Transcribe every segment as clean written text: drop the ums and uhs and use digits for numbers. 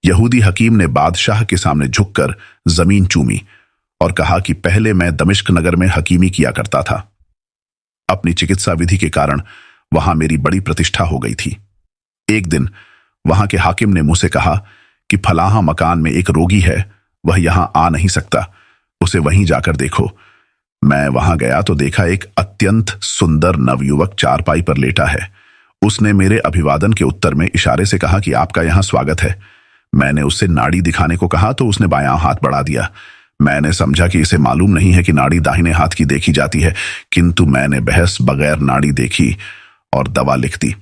यहूदी हकीम ने बादशाह के सामने झुककर जमीन चूमी और कहा कि पहले मैं दमिश्क नगर में हकीमी किया करता था। अपनी चिकित्सा विधि के कारण वहां मेरी बड़ी प्रतिष्ठा हो गई थी। एक दिन वहां के हाकिम ने मुझसे कहा कि फलाहा मकान में एक रोगी है, वह यहां आ नहीं सकता, उसे वहीं जाकर देखो। मैं वहां गया तो देखा एक अत्यंत सुंदर नवयुवक चारपाई पर लेटा है। उसने मेरे अभिवादन के उत्तर में इशारे से कहा कि आपका यहां स्वागत है। मैंने उससे नाड़ी दिखाने को कहा तो उसने बायां हाथ बढ़ा दिया। मैंने समझा कि इसे मालूम नहीं है कि नाड़ी दाहिने हाथ की देखी जाती है, किंतु मैंने बहस बगैर नाड़ी देखी और दवा लिख दी।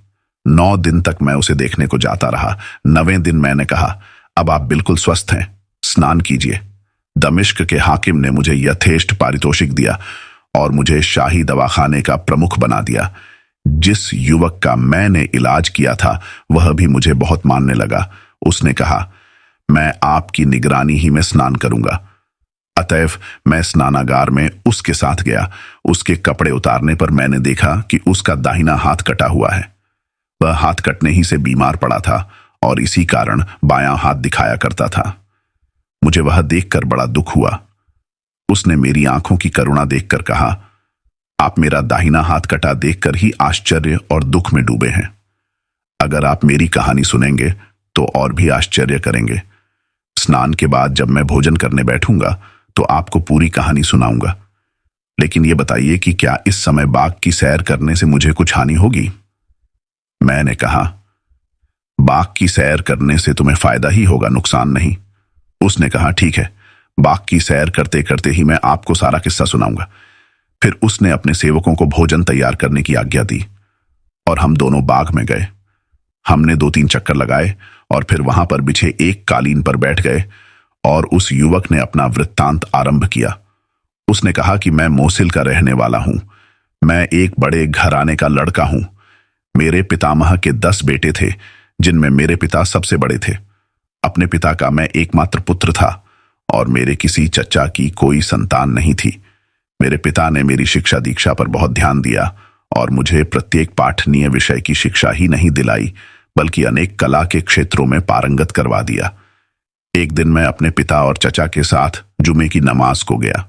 9 दिन तक मैं उसे देखने को जाता रहा। 9वें दिन मैंने कहा, अब आप बिल्कुल स्वस्थ हैं, स्नान कीजिए। दमिश्क के हाकिम ने मुझे यथेष्ट पारितोषिक दिया और मुझे शाही दवाखाने का प्रमुख बना दिया। जिस युवक का मैंने इलाज किया था वह भी मुझे बहुत मानने लगा। उसने कहा, मैं आपकी निगरानी ही में स्नान करूंगा। अतएव मैं स्नानागार में उसके साथ गया। उसके कपड़े उतारने पर मैंने देखा कि उसका दाहिना हाथ कटा हुआ है। वह हाथ कटने ही से बीमार पड़ा था और इसी कारण बायां हाथ दिखाया करता था। मुझे वह देखकर बड़ा दुख हुआ। उसने मेरी आंखों की करुणा देखकर कहा, आप मेरा दाहिना हाथ कटा देखकर ही आश्चर्य और दुख में डूबे हैं। अगर आप मेरी कहानी सुनेंगे तो और भी आश्चर्य करेंगे। स्नान के बाद जब मैं भोजन करने बैठूंगा तो आपको पूरी कहानी सुनाऊंगा। लेकिन यह बताइए कि क्या इस समय बाग की सैर करने से मुझे कुछ हानि होगी? मैंने कहा, बाग की सैर करने से तुम्हें फायदा ही होगा, नुकसान नहीं। उसने कहा, ठीक है, बाग की सैर करते करते ही मैं आपको सारा किस्सा सुनाऊंगा। फिर उसने अपने सेवकों को भोजन तैयार करने की आज्ञा दी और हम दोनों बाग में गए। हमने 2-3 चक्कर लगाए और फिर वहां पर बिछे एक कालीन पर बैठ गए और उस युवक ने अपना वृत्तांत आरंभ किया। उसने कहा कि मैं मोसिल का रहने वाला हूं। मैं एक बड़े घराने का लड़का हूं। मेरे पितामह के 10 बेटे थे, जिनमें मेरे पिता सबसे बड़े थे। अपने पिता का मैं एकमात्र पुत्र था और मेरे किसी चचा की कोई संतान नहीं थी। मेरे पिता ने मेरी शिक्षा दीक्षा पर बहुत ध्यान दिया और मुझे प्रत्येक पाठनीय विषय की शिक्षा ही नहीं दिलाई, बल्कि अनेक कला के क्षेत्रों में पारंगत करवा दिया। एक दिन मैं अपने पिता और चचा के साथ जुमे की नमाज को गया।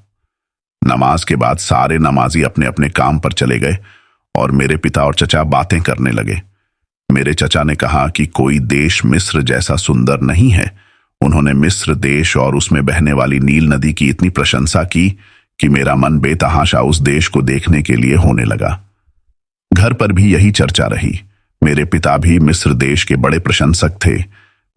नमाज के बाद सारे नमाजी अपने अपने काम पर चले गए और मेरे पिता और चचा बातें करने लगे। मेरे चचा ने कहा कि कोई देश मिस्र जैसा सुंदर नहीं है। उन्होंने मिस्र देश और उसमें बहने वाली नील नदी की इतनी प्रशंसा की कि मेरा मन बेतहाशा उस देश को देखने के लिए होने लगा। घर पर भी यही चर्चा रही। मेरे पिता भी मिस्र देश के बड़े प्रशंसक थे।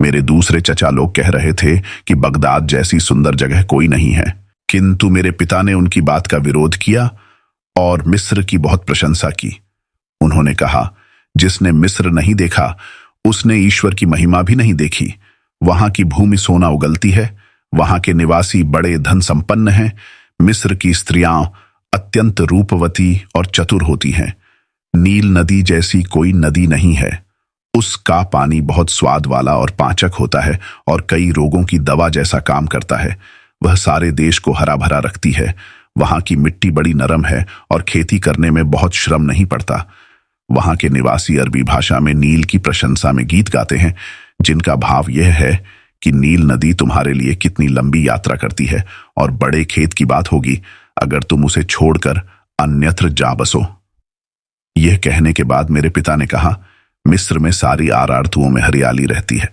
मेरे दूसरे चचा लोग कह रहे थे कि बगदाद जैसी सुंदर जगह कोई नहीं है, किंतु मेरे पिता ने उनकी बात का विरोध किया और मिस्र की बहुत प्रशंसा की। उन्होंने कहा, जिसने मिस्र नहीं देखा उसने ईश्वर की महिमा भी नहीं देखी। वहां की भूमि सोना उगलती है, वहां के निवासी बड़े धन संपन्न हैं। मिस्र की स्त्रियां अत्यंत रूपवती और चतुर होती हैं। नील नदी जैसी कोई नदी नहीं है। उसका पानी बहुत स्वाद वाला और पाचक होता है और कई रोगों की दवा जैसा काम करता है। वह सारे देश को हरा भरा रखती है। वहां की मिट्टी बड़ी नरम है और खेती करने में बहुत श्रम नहीं पड़ता। वहां के निवासी अरबी भाषा में नील की प्रशंसा में गीत गाते हैं, जिनका भाव यह है कि नील नदी तुम्हारे लिए कितनी लंबी यात्रा करती है और बड़े खेत की बात होगी अगर तुम उसे छोड़कर अन्यत्र जा बसो। यह कहने के बाद मेरे पिता ने कहा, मिस्र में सारी आरार्थुओं में हरियाली रहती है।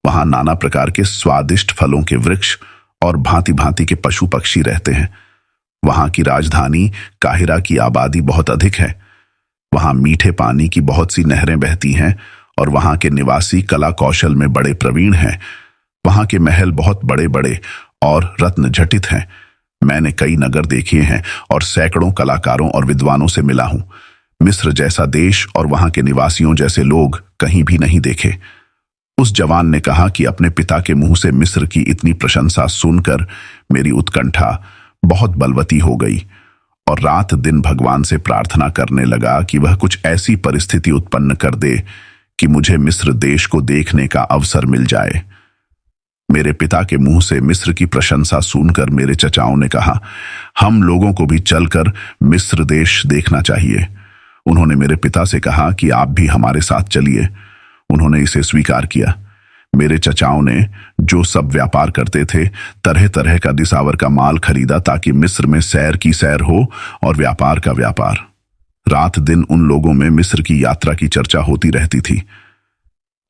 वहां नाना प्रकार के स्वादिष्ट फलों के वृक्ष और भांति भांति के पशु पक्षी रहते हैं। वहां की राजधानी काहिरा की आबादी बहुत अधिक है। वहां मीठे पानी की बहुत सी नहरें बहती हैं और वहां के निवासी कला कौशल में बड़े प्रवीण हैं। वहां के महल बहुत बड़े बड़े और रत्न जटित हैं। मैंने कई नगर देखे हैं और सैकड़ों कलाकारों और विद्वानों से मिला हूं। मिस्र जैसा देश और वहां के निवासियों जैसे लोग कहीं भी नहीं देखे। उस जवान ने कहा कि अपने पिता के मुंह से मिस्र की इतनी प्रशंसा सुनकर मेरी उत्कंठा बहुत बलवती हो गई और रात दिन भगवान से प्रार्थना करने लगा कि वह कुछ ऐसी परिस्थिति उत्पन्न कर दे कि मुझे मिस्र देश को देखने का अवसर मिल जाए। मेरे पिता के मुंह से मिस्र की प्रशंसा सुनकर मेरे चचाओं ने कहा, हम लोगों को भी चलकर मिस्र देश देखना चाहिए। उन्होंने मेरे पिता से कहा कि आप भी हमारे साथ चलिए। उन्होंने इसे स्वीकार किया। मेरे चचाओं ने जो सब व्यापार करते थे, तरह तरह का दिसावर का माल खरीदा ताकि मिस्र में सैर की सैर हो और व्यापार का व्यापार। रात दिन उन लोगों में मिस्र की यात्रा की चर्चा होती रहती थी।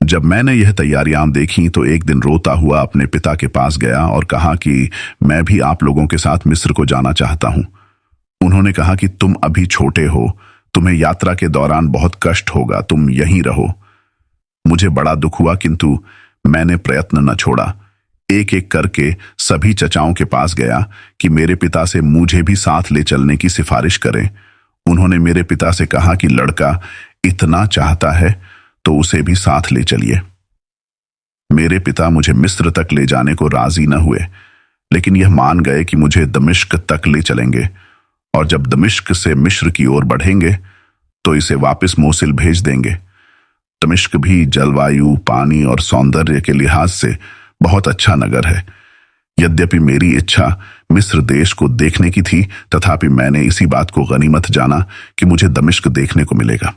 जब मैंने यह तैयारियां देखी तो एक दिन रोता हुआ अपने पिता के पास गया और कहा कि मैं भी आप लोगों के साथ मिस्र को जाना चाहता हूं। उन्होंने कहा कि तुम अभी छोटे हो, तुम्हें यात्रा के दौरान बहुत कष्ट होगा, तुम यहीं रहो। मुझे बड़ा दुख हुआ, किंतु मैंने प्रयत्न न छोड़ा। एक एक करके सभी चचाओं के पास गया कि मेरे पिता से मुझे भी साथ ले चलने की सिफारिश करें। उन्होंने मेरे पिता से कहा कि लड़का इतना चाहता है तो उसे भी साथ ले चलिए। मेरे पिता मुझे मिस्र तक ले जाने को राजी न हुए, लेकिन यह मान गए कि मुझे दमिश्क तक ले चलेंगे और जब दमिश्क से मिस्र की ओर बढ़ेंगे तो इसे वापस मोसिल भेज देंगे। दमिश्क भी जलवायु, पानी और सौंदर्य के लिहाज से बहुत अच्छा नगर है। यद्यपि मेरी इच्छा मिस्र देश को देखने की थी, तथापि मैंने इसी बात को गनीमत जाना कि मुझे दमिश्क देखने को मिलेगा।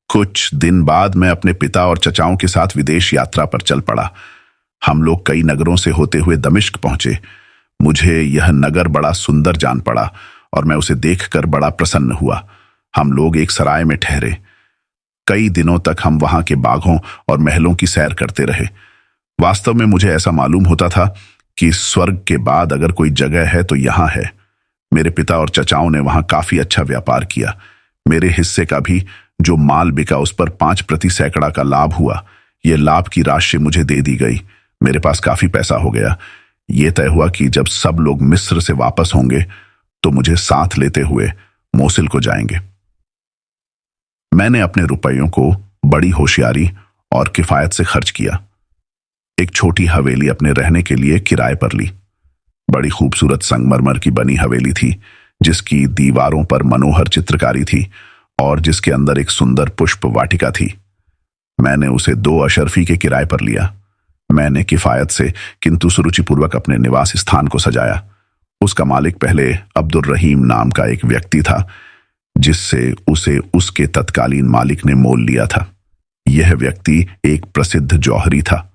कुछ दिन बाद मैं अपने पिता और चचाओं के साथ विदेश यात्रा पर चल पड़ा। हम लोग कई नगरों से होते हुए दमिश्क पहुंचे। मुझे यह नगर बड़ा सुंदर जान पड़ा और मैं उसे देखकर बड़ा प्रसन्न हुआ। हम लोग एक सराय में ठहरे। कई दिनों तक हम वहां के बागों और महलों की सैर करते रहे। वास्तव में मुझे ऐसा मालूम होता था कि स्वर्ग के बाद अगर कोई जगह है तो यहां है। मेरे पिता और चचाओं ने वहां काफी अच्छा व्यापार किया। मेरे हिस्से का भी जो माल बिका उस पर 5% का लाभ हुआ। यह लाभ की राशि मुझे दे दी गई। मेरे पास काफी पैसा हो गया। यह तय हुआ कि जब सब लोग मिस्र से वापस होंगे तो मुझे साथ लेते हुए मोसिल को जाएंगे। मैंने अपने रुपयों को बड़ी होशियारी और किफायत से खर्च किया। एक छोटी हवेली अपने रहने के लिए किराए पर ली। बड़ी खूबसूरत संगमरमर की बनी हवेली थी, जिसकी दीवारों पर मनोहर चित्रकारी थी और जिसके अंदर एक सुंदर पुष्प वाटिका थी। मैंने उसे 2 अशरफी के किराए पर लिया। मैंने किफायत से किंतु सुरुचिपूर्वक अपने निवास स्थान को सजाया। उसका मालिक पहले अब्दुल रहीम नाम का एक व्यक्ति था, जिससे उसे उसके तत्कालीन मालिक ने मोल लिया था। यह व्यक्ति एक प्रसिद्ध जौहरी था।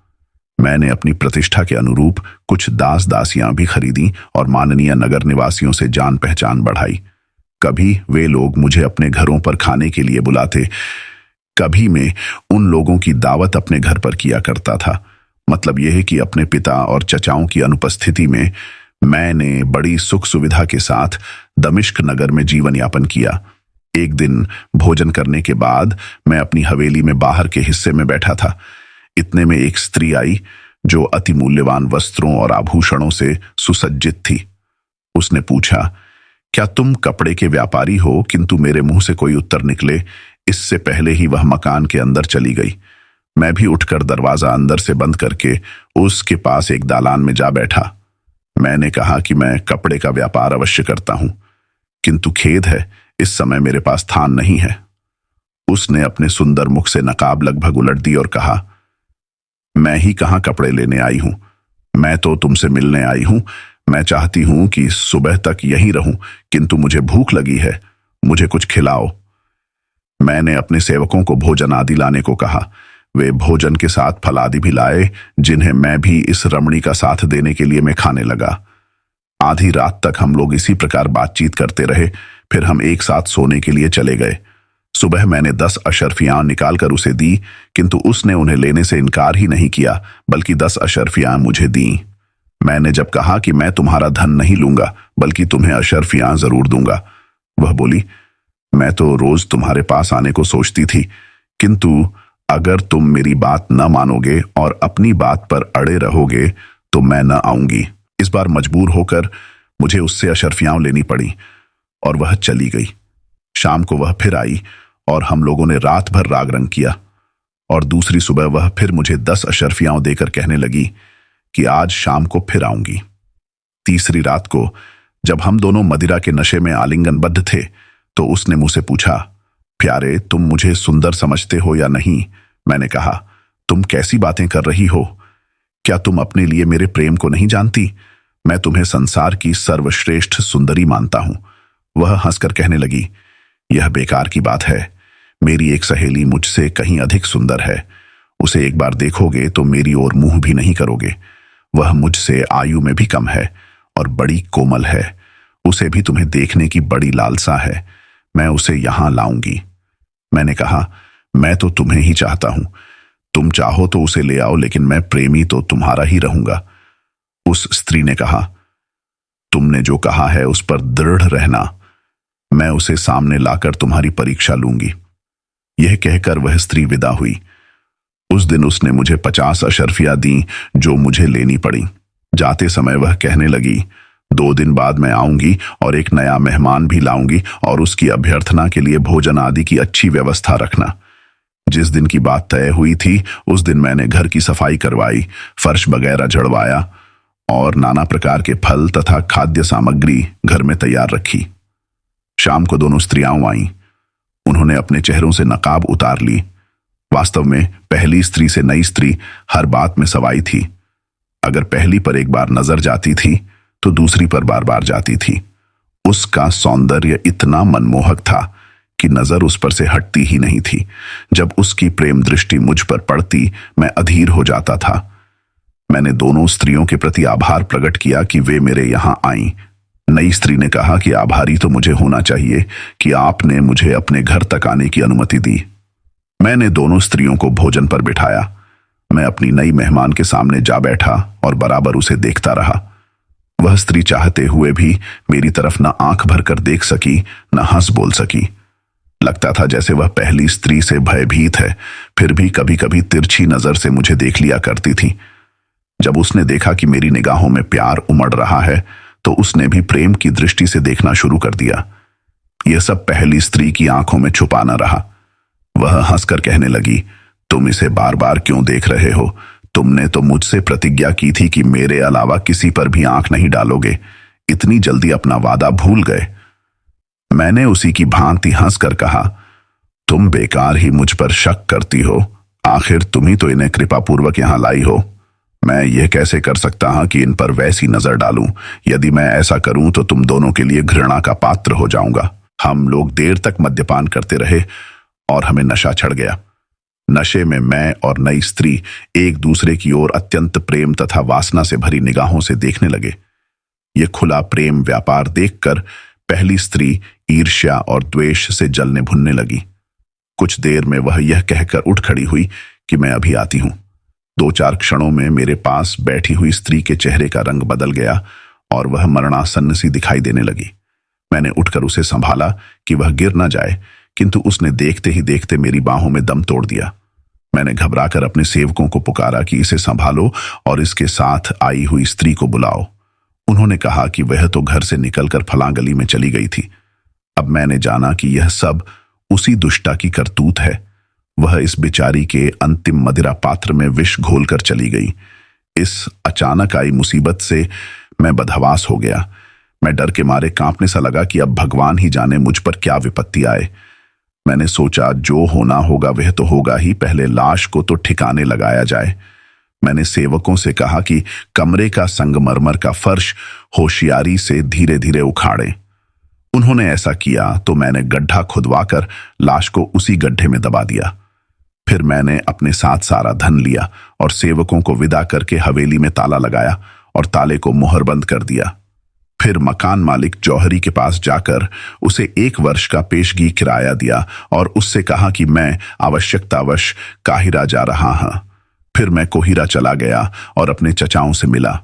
मैंने अपनी प्रतिष्ठा के अनुरूप कुछ दास दासियां भी खरीदी और माननीय नगर निवासियों से जान पहचान बढ़ाई। कभी वे लोग मुझे अपने घरों पर खाने के लिए बुलाते, कभी मैं उन लोगों की दावत अपने घर पर किया करता था। मतलब यह है कि अपने पिता और चचाओं की अनुपस्थिति में मैंने बड़ी सुख सुविधा के साथ दमिश्क नगर में जीवन यापन किया। एक दिन भोजन करने के बाद मैं अपनी हवेली में बाहर के हिस्से में बैठा था। इतने में एक स्त्री आई जो अति मूल्यवान वस्त्रों और आभूषणों से सुसज्जित थी। उसने पूछा, क्या तुम कपड़े के व्यापारी हो? किंतु मेरे मुंह से कोई उत्तर निकले इससे पहले ही वह मकान के अंदर चली गई। मैं भी उठकर दरवाजा अंदर से बंद करके उसके पास एक दालान में जा बैठा। मैंने कहा कि मैं कपड़े का व्यापार अवश्य करता हूं, किंतु खेद है इस समय मेरे पास स्थान नहीं है। उसने अपने सुंदर मुख से नकाब लगभग उलट दी और कहा, मैं ही कहां कपड़े लेने आई हूं, मैं तो तुमसे मिलने आई हूं। मैं चाहती हूं कि सुबह तक यहीं रहूं, किंतु मुझे भूख लगी है, मुझे कुछ खिलाओ। मैंने अपने सेवकों को भोजन आदि लाने को कहा। वे भोजन के साथ फल आदि भी लाए, जिन्हें मैं भी इस रमणी का साथ देने के लिए मैं खाने लगा। आधी रात तक हम लोग इसी प्रकार बातचीत करते रहे। फिर हम एक साथ सोने के लिए चले गए। सुबह मैंने 10 अशरफियां निकालकर उसे दी, किंतु उसने उन्हें लेने से इनकार ही नहीं किया, बल्कि 10 अशरफियां मुझे दी। मैंने जब कहा कि मैं तुम्हारा धन नहीं लूंगा, बल्कि तुम्हें अशरफियां जरूर दूंगा, वह बोली, मैं तो रोज तुम्हारे पास आने को सोचती थी, किंतु अगर तुम मेरी बात न मानोगे और अपनी बात पर अड़े रहोगे तो मैं न आऊंगी। इस बार मजबूर होकर मुझे उससे अशरफियां लेनी पड़ी और वह चली गई। शाम को वह फिर आई और हम लोगों ने रात भर राग रंग किया और दूसरी सुबह वह फिर मुझे 10 अशरफियां देकर कहने लगी कि आज शाम को फिर आऊंगी। तीसरी रात को जब हम दोनों मदिरा के नशे में आलिंगनबद्ध थे तो उसने मुझसे पूछा, प्यारे, तुम मुझे सुंदर समझते हो या नहीं? मैंने कहा, तुम कैसी बातें कर रही हो? क्या तुम अपने लिए मेरे प्रेम को नहीं जानती? मैं तुम्हें संसार की सर्वश्रेष्ठ सुंदरी मानता हूं। वह हंसकर कहने लगी, यह बेकार की बात है। मेरी एक सहेली मुझसे कहीं अधिक सुंदर है। उसे एक बार देखोगे तो मेरी ओर मुंह भी नहीं करोगे। वह मुझसे आयु में भी कम है और बड़ी कोमल है। उसे भी तुम्हें देखने की बड़ी लालसा है। मैं उसे यहां लाऊंगी। मैंने कहा, मैं तो तुम्हें ही चाहता हूं। तुम चाहो तो उसे ले आओ, लेकिन मैं प्रेमी तो तुम्हारा ही रहूंगा। उस स्त्री ने कहा, तुमने जो कहा है उस पर दृढ़ रहना। मैं उसे सामने लाकर तुम्हारी परीक्षा लूंगी। यह कहकर वह स्त्री विदा हुई। उस दिन उसने मुझे 50 अशर्फियां दी, जो मुझे लेनी पड़ी। जाते समय वह कहने लगी, 2 दिन बाद मैं आऊंगी और एक नया मेहमान भी लाऊंगी और उसकी अभ्यर्थना के लिए भोजन आदि की अच्छी व्यवस्था रखना। जिस दिन की बात तय हुई थी उस दिन मैंने घर की सफाई करवाई, फर्श वगैरह झड़वाया और नाना प्रकार के फल तथा खाद्य सामग्री घर में तैयार रखी। शाम को दोनों स्त्रियां आईं। उन्होंने अपने चेहरों से नकाब उतार ली। वास्तव में पहली स्त्री से नई स्त्री हर बात में सवाई थी। अगर पहली पर एक बार नजर जाती थी तो दूसरी पर बार बार जाती थी। उसका सौंदर्य इतना मनमोहक था कि नजर उस पर से हटती ही नहीं थी। जब उसकी प्रेम दृष्टि मुझ पर पड़ती मैं अधीर हो जाता था। मैंने दोनों स्त्रियों के प्रति आभार प्रकट किया कि वे मेरे यहां आईं। नई स्त्री ने कहा कि आभारी तो मुझे होना चाहिए कि आपने मुझे अपने घर तक आने की अनुमति दी। मैंने दोनों स्त्रियों को भोजन पर बिठाया। मैं अपनी नई मेहमान के सामने जा बैठा और बराबर उसे देखता रहा। वह स्त्री चाहते हुए भी मेरी तरफ न आंख भरकर देख सकी, न हंस बोल सकी। लगता था जैसे वह पहली स्त्री से भयभीत है, फिर भी कभी कभी तिरछी नजर से मुझे देख लिया करती थी। जब उसने देखा कि मेरी निगाहों में प्यार उमड़ रहा है तो उसने भी प्रेम की दृष्टि से देखना शुरू कर दिया। यह सब पहली स्त्री की आंखों में छुपा न रहा। वह हंसकर कहने लगी, तुम इसे बार बार क्यों देख रहे हो? तुमने तो मुझसे प्रतिज्ञा की थी कि मेरे अलावा किसी पर भी आंख नहीं डालोगे। इतनी जल्दी अपना वादा भूल गए। मैंने उसी की भांति हंसकर कहा, तुम बेकार ही मुझ पर शक करती हो। आखिर तुम ही तो इन्हें कृपापूर्वक यहां लाई हो। मैं यह कैसे कर सकता हूं कि इन पर वैसी नजर डालूं? यदि मैं ऐसा करूं तो तुम दोनों के लिए घृणा का पात्र हो जाऊंगा। हम लोग देर तक मद्यपान करते रहे और हमें नशा चढ़ गया। नशे में मैं और नई स्त्री एक दूसरे की ओर अत्यंत प्रेम तथा वासना से भरी निगाहों से देखने लगे। ये खुला प्रेम व्यापार देखकर पहली स्त्री ईर्ष्या और द्वेष से जलने भुनने लगी। कुछ देर में वह यह कहकर उठ खड़ी हुई कि मैं अभी आती हूं। 2-4 क्षणों में मेरे पास बैठी हुई स्त्री के चेहरे का रंग बदल गया और वह मरणासन्न सी दिखाई देने लगी। मैंने उठकर उसे संभाला कि वह गिर न जाए, किंतु उसने देखते ही देखते मेरी बाहों में दम तोड़ दिया। मैंने घबराकर अपने सेवकों को पुकारा कि इसे संभालो और इसके साथ आई हुई स्त्री को बुलाओ। उन्होंने कहा कि वह तो घर से निकलकर फलां गली में चली गई थी। अब मैंने जाना कि यह सब उसी दुष्टा की करतूत है। वह इस बेचारी के अंतिम मदिरा पात्र में विष घोलकर चली गई। इस अचानक आई मुसीबत से मैं बदहवास हो गया। मैं डर के मारे कांपने सा लगा कि अब भगवान ही जाने मुझ पर क्या विपत्ति आए। मैंने सोचा जो होना होगा वह तो होगा ही, पहले लाश को तो ठिकाने लगाया जाए। मैंने सेवकों से कहा कि कमरे का संगमरमर का फर्श होशियारी से धीरे धीरे उखाड़ें। उन्होंने ऐसा किया तो मैंने गड्ढा खुदवाकर लाश को उसी गड्ढे में दबा दिया। फिर मैंने अपने साथ सारा धन लिया और सेवकों को विदा करके हवेली में ताला लगाया और ताले को मुहरबंद कर दिया। फिर मकान मालिक जौहरी के पास जाकर उसे 1 वर्ष का पेशगी किराया दिया और उससे कहा कि मैं आवश्यकतावश काहिरा जा रहा हूं। फिर मैं कोहिरा चला गया और अपने चचाओं से मिला।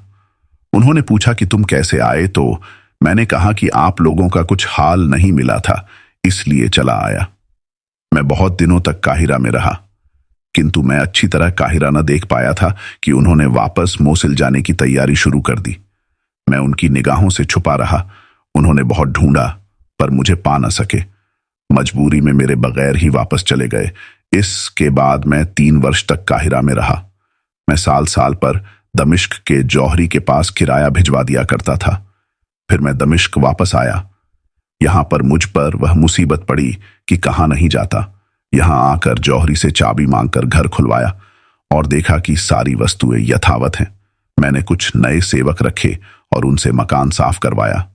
उन्होंने पूछा कि तुम कैसे आए, तो मैंने कहा कि आप लोगों का कुछ हाल नहीं मिला था, इसलिए चला आया। मैं बहुत दिनों तक काहिरा में रहा, किंतु मैं अच्छी तरह काहिरा न देख पाया था कि उन्होंने वापस मोसिल जाने की तैयारी शुरू कर दी। मैं उनकी निगाहों से छुपा रहा। उन्होंने बहुत ढूंढा पर मुझे पा न सके। मजबूरी में मेरे बगैर ही वापस चले गए। इसके बाद मैं 3 वर्ष तक काहिरा में रहा। मैं साल साल पर दमिश्क के जौहरी के पास किराया भिजवा दिया करता था। फिर मैं दमिश्क वापस आया। यहां पर मुझ पर वह मुसीबत पड़ी कि कहां नहीं जाता। यहां आकर जौहरी से चाबी मांगकर घर खुलवाया और देखा कि सारी वस्तुएं यथावत हैं। मैंने कुछ नए सेवक रखे और उनसे मकान साफ करवाया।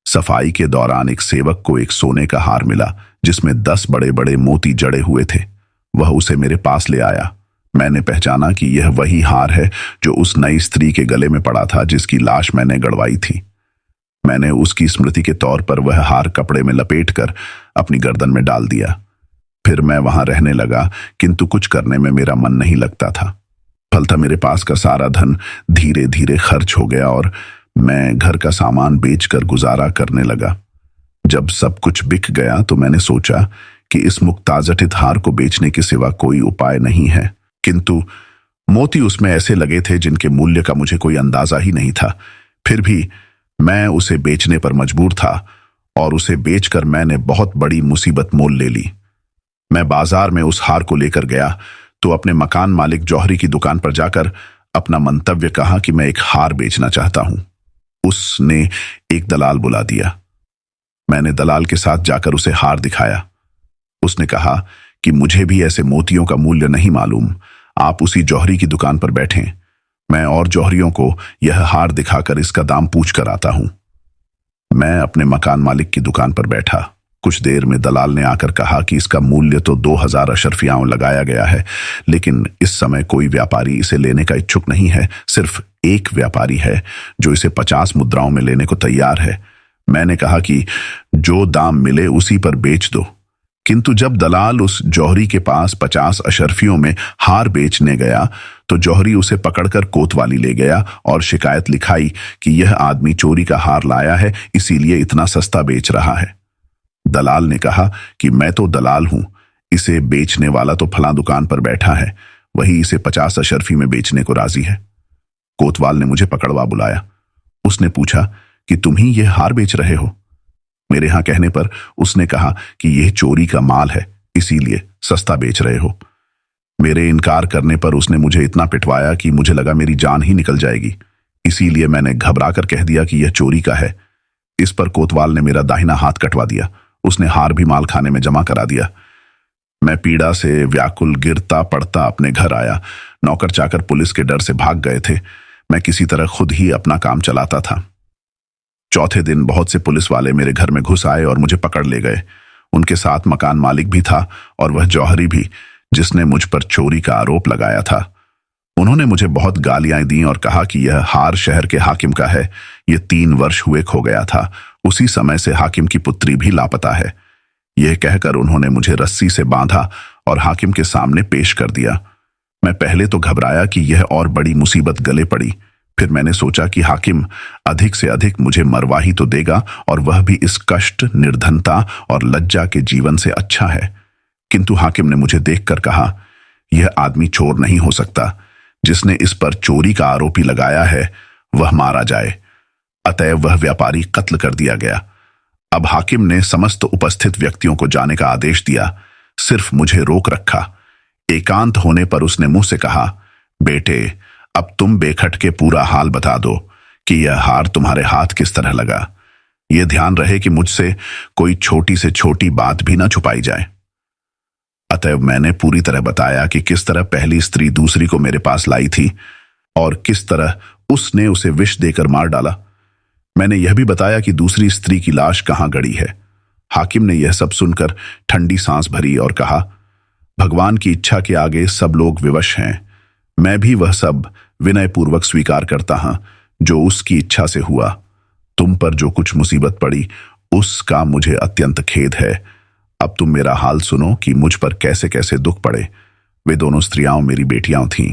सफाई के दौरान एक सेवक को एक सोने का हार मिला जिसमें 10 बड़े बड़े मोती जड़े हुए थे। वह उसे मेरे पास ले आया। मैंने पहचाना कि यह वही हार है जो उस नई स्त्री के गले में पड़ा था जिसकी लाश मैंने गड़वाई थी। मैंने उसकी स्मृति के तौर पर वह हार कपड़े में लपेटकर अपनी गर्दन में डाल दिया। फिर मैं वहां रहने लगा, किंतु कुछ करने में मेरा मन नहीं लगता था। फलतः मेरे पास का सारा धन धीरे धीरे खर्च हो गया और मैं घर का सामान बेचकर गुजारा करने लगा। जब सब कुछ बिक गया तो मैंने सोचा कि इस मुक्ताजटित हार को बेचने के सिवा कोई उपाय नहीं है, किंतु मोती उसमें ऐसे लगे थे जिनके मूल्य का मुझे कोई अंदाजा ही नहीं था। फिर भी मैं उसे बेचने पर मजबूर था और उसे बेचकर मैंने बहुत बड़ी मुसीबत मोल ले ली। मैं बाजार में उस हार को लेकर गया तो अपने मकान मालिक जौहरी की दुकान पर जाकर अपना मंतव्य कहा कि मैं एक हार बेचना चाहता हूं। उसने एक दलाल बुला दिया। मैंने दलाल के साथ जाकर उसे हार दिखाया। उसने कहा कि मुझे भी ऐसे मोतियों का मूल्य नहीं मालूम, आप उसी जौहरी की दुकान पर बैठें, मैं और जौहरियों को यह हार दिखाकर इसका दाम पूछ कर आता हूं। मैं अपने मकान मालिक की दुकान पर बैठा। कुछ देर में दलाल ने आकर कहा कि इसका मूल्य तो 2000 अशरफियाओं लगाया गया है, लेकिन इस समय कोई व्यापारी इसे लेने का इच्छुक नहीं है। सिर्फ एक व्यापारी है जो इसे 50 मुद्राओं में लेने को तैयार है। मैंने कहा कि जो दाम मिले उसी पर बेच दो, किंतु जब दलाल उस जौहरी के पास 50 अशरफियों में हार बेचने गया तो जौहरी उसे पकड़कर कोतवाली ले गया और शिकायत लिखाई कि यह आदमी चोरी का हार लाया है, इसीलिए इतना सस्ता बेच रहा है। दलाल ने कहा कि मैं तो दलाल हूं, इसे बेचने वाला तो फलां दुकान पर बैठा है, वही इसे 50 अशरफी में बेचने को राजी है। कोतवाल ने मुझे पकड़वा बुलाया। उसने पूछा कि तुम ही यह हार बेच रहे हो? मेरे यहां कहने पर उसने कहा कि यह चोरी का माल है, इसीलिए सस्ता बेच रहे हो। मेरे इनकार करने पर उसने मुझे इतना पिटवाया कि मुझे लगा मेरी जान ही निकल जाएगी। इसीलिए मैंने घबराकर कह दिया कि यह चोरी का है। इस पर कोतवाल ने मेरा दाहिना हाथ कटवा दिया। उसने हार भी माल खाने में जमा करा दिया। मैं पीड़ा से व्याकुल गिरता पड़ता अपने घर आया। नौकर चाकर पुलिस के डर से भाग गए थे। मैं किसी तरह खुद ही अपना काम चलाता था। चौथे दिन बहुत से पुलिस वाले मेरे घर में घुस आए और मुझे पकड़ ले गए। उनके साथ मकान मालिक भी था और वह जौहरी भी, जिसने मुझ पर चोरी का आरोप लगाया था। उन्होंने मुझे बहुत गालियां दी और कहा कि यह हार शहर के हाकिम का है, यह 3 वर्ष हुए खो गया था, उसी समय से हाकिम की पुत्री भी लापता है। यह कहकर उन्होंने मुझे रस्सी से बांधा और हाकिम के सामने पेश कर दिया। मैं पहले तो घबराया कि यह और बड़ी मुसीबत गले पड़ी। फिर मैंने सोचा कि हाकिम अधिक से अधिक मुझे मरवा ही तो देगा, और वह भी इस कष्ट, निर्धनता और लज्जा के जीवन से अच्छा है। किंतु हाकिम ने मुझे देखकर कहा, यह आदमी चोर नहीं हो सकता। जिसने इस पर चोरी का आरोपी लगाया है वह मारा जाए। अतएव वह व्यापारी कत्ल कर दिया गया। अब हाकिम ने समस्त उपस्थित व्यक्तियों को जाने का आदेश दिया। सिर्फ मुझे रोक रखा। एकांत होने पर उसने मुंह से कहा, बेटे, अब तुम बेखटके पूरा हाल बता दो कि यह हार तुम्हारे हाथ किस तरह लगा। यह ध्यान रहे कि मुझसे कोई छोटी से छोटी बात भी ना छुपाई जाए। अतएव मैंने पूरी तरह बताया कि किस तरह पहली स्त्री दूसरी को मेरे पास लाई थी और किस तरह उसने उसे विष देकर मार डाला। मैंने यह भी बताया कि दूसरी स्त्री की लाश कहां गड़ी है। हाकिम ने यह सब सुनकर ठंडी सांस भरी और कहा, भगवान की इच्छा के आगे सब लोग विवश हैं। मैं भी वह सब विनयपूर्वक स्वीकार करता हूं जो उसकी इच्छा से हुआ। तुम पर जो कुछ मुसीबत पड़ी उसका मुझे अत्यंत खेद है। अब तुम मेरा हाल सुनो कि मुझ पर कैसे कैसे दुख पड़े। वे दोनों स्त्रियां मेरी बेटियां थीं।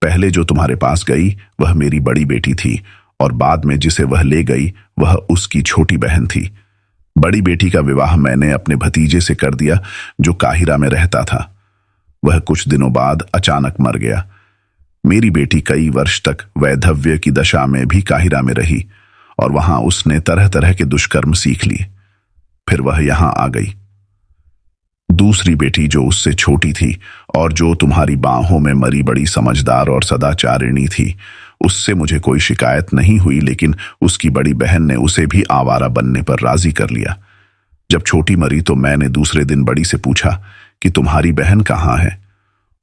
पहले जो तुम्हारे पास गई वह मेरी बड़ी बेटी थी, और बाद में जिसे वह ले गई वह उसकी छोटी बहन थी। बड़ी बेटी का विवाह मैंने अपने भतीजे से कर दिया जो काहिरा में रहता था। वह कुछ दिनों बाद अचानक मर गया। मेरी बेटी कई वर्ष तक वैधव्य की दशा में भी काहिरा में रही और वहां उसने तरह तरह के दुष्कर्म सीख लिए। फिर वह यहां आ गई। दूसरी बेटी जो उससे छोटी थी और जो तुम्हारी बाहों में मरी बड़ी समझदार और सदाचारिणी थी, उससे मुझे कोई शिकायत नहीं हुई, लेकिन उसकी बड़ी बहन ने उसे भी आवारा बनने पर राजी कर लिया। जब छोटी मरी तो मैंने दूसरे दिन बड़ी से पूछा कि तुम्हारी बहन कहाँ है।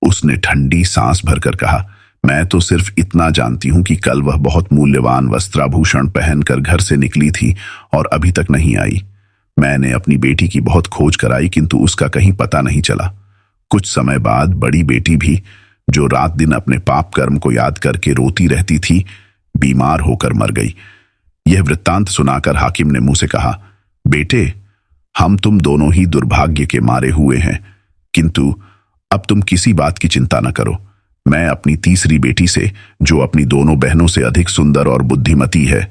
उसने ठंडी सांस भरकर कहा, मैं तो सिर्फ इतना जानती हूं कि कल वह बहुत मूल्यवान वस्त्राभूषण पहनकर घर से निकली थी और अभी तक नहीं आई। मैंने अपनी बेटी की बहुत खोज कराई, किंतु उसका कहीं पता नहीं चला। कुछ समय बाद बड़ी बेटी भी, जो रात दिन अपने पाप कर्म को याद करके रोती रहती थी, बीमार होकर मर गई। यह वृत्तांत सुनाकर हाकिम ने मुंह से कहा, बेटे, हम तुम दोनों ही दुर्भाग्य के मारे हुए हैं, किंतु अब तुम किसी बात की चिंता न करो। मैं अपनी तीसरी बेटी से, जो अपनी दोनों बहनों से अधिक सुंदर और बुद्धिमती है,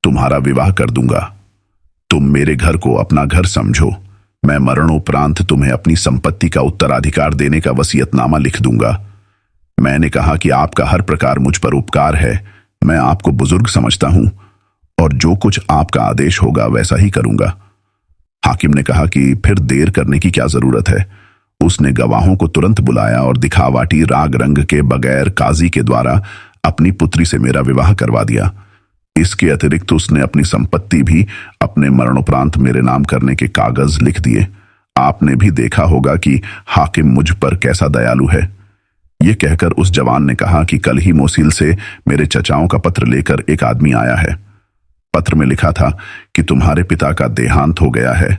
तुम्हारा विवाह कर दूंगा। तुम मेरे घर को अपना घर समझो। मैं मरणोपरांत तुम्हें अपनी संपत्ति का उत्तराधिकार देने का वसीयतनामा लिख दूंगा। मैंने कहा कि आपका हर प्रकार मुझ पर उपकार है। मैं आपको बुजुर्ग समझता हूं और जो कुछ आपका आदेश होगा वैसा ही करूंगा। हाकिम ने कहा कि फिर देर करने की क्या जरूरत है। उसने गवाहों को तुरंत बुलाया और दिखावाटी राग रंग के बगैर काजी के द्वारा अपनी पुत्री से मेरा विवाह करवा दिया। इसके अतिरिक्त उसने अपनी संपत्ति भी अपने मरणोपरांत मेरे नाम करने के कागज लिख दिए। आपने भी देखा होगा कि हाकिम मुझ पर कैसा दयालु है। यह कहकर उस जवान ने कहा कि कल ही मोसील से मेरे चचाओं का पत्र लेकर एक आदमी आया है। पत्र में लिखा था कि तुम्हारे पिता का देहांत हो गया है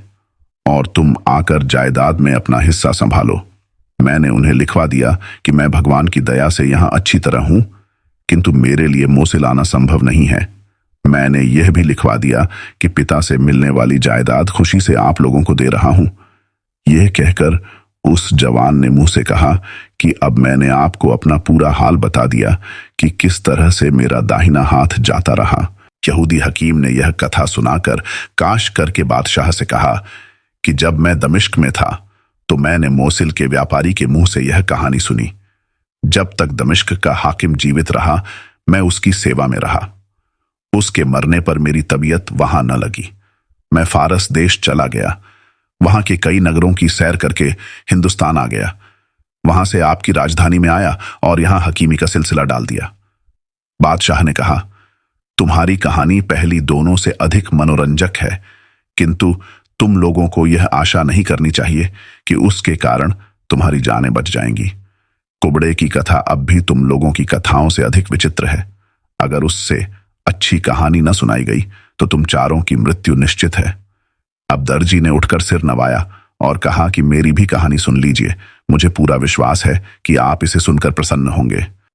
और तुम आकर जायदाद में अपना हिस्सा संभालो। मैंने उन्हें लिखवा दिया कि मैं भगवान की दया से यहां अच्छी तरह हूं, किंतु मेरे लिए मोसील आना संभव नहीं है। मैंने यह भी लिखवा दिया कि पिता से मिलने वाली जायदाद खुशी से आप लोगों को दे रहा हूं। यह कहकर उस जवान ने मुंह से कहा कि अब मैंने आपको अपना पूरा हाल बता दिया कि किस तरह से मेरा दाहिना हाथ जाता रहा। यहूदी हकीम ने यह कथा सुनाकर काश करके बादशाह से कहा कि जब मैं दमिश्क में था तो मैंने मोसिल के व्यापारी के मुंह से यह कहानी सुनी। जब तक दमिश्क का हाकिम जीवित रहा, मैं उसकी सेवा में रहा। उसके मरने पर मेरी तबीयत वहां न लगी। मैं फारस देश चला गया। वहां के कई नगरों की सैर करके हिंदुस्तान आ गया। वहां से आपकी राजधानी में आया और यहां हकीमी का सिलसिला डाल दिया। बादशाह ने कहा, तुम्हारी कहानी पहली दोनों से अधिक मनोरंजक है, किंतु तुम लोगों को यह आशा नहीं करनी चाहिए कि उसके कारण तुम्हारी जानें बच जाएंगी। कुबड़े की कथा अब भी तुम लोगों की कथाओं से अधिक विचित्र है। अगर उससे अच्छी कहानी न सुनाई गई तो तुम चारों की मृत्यु निश्चित है। अब दर्जी ने उठकर सिर नवाया और कहा कि मेरी भी कहानी सुन लीजिए। मुझे पूरा विश्वास है कि आप इसे सुनकर प्रसन्न होंगे।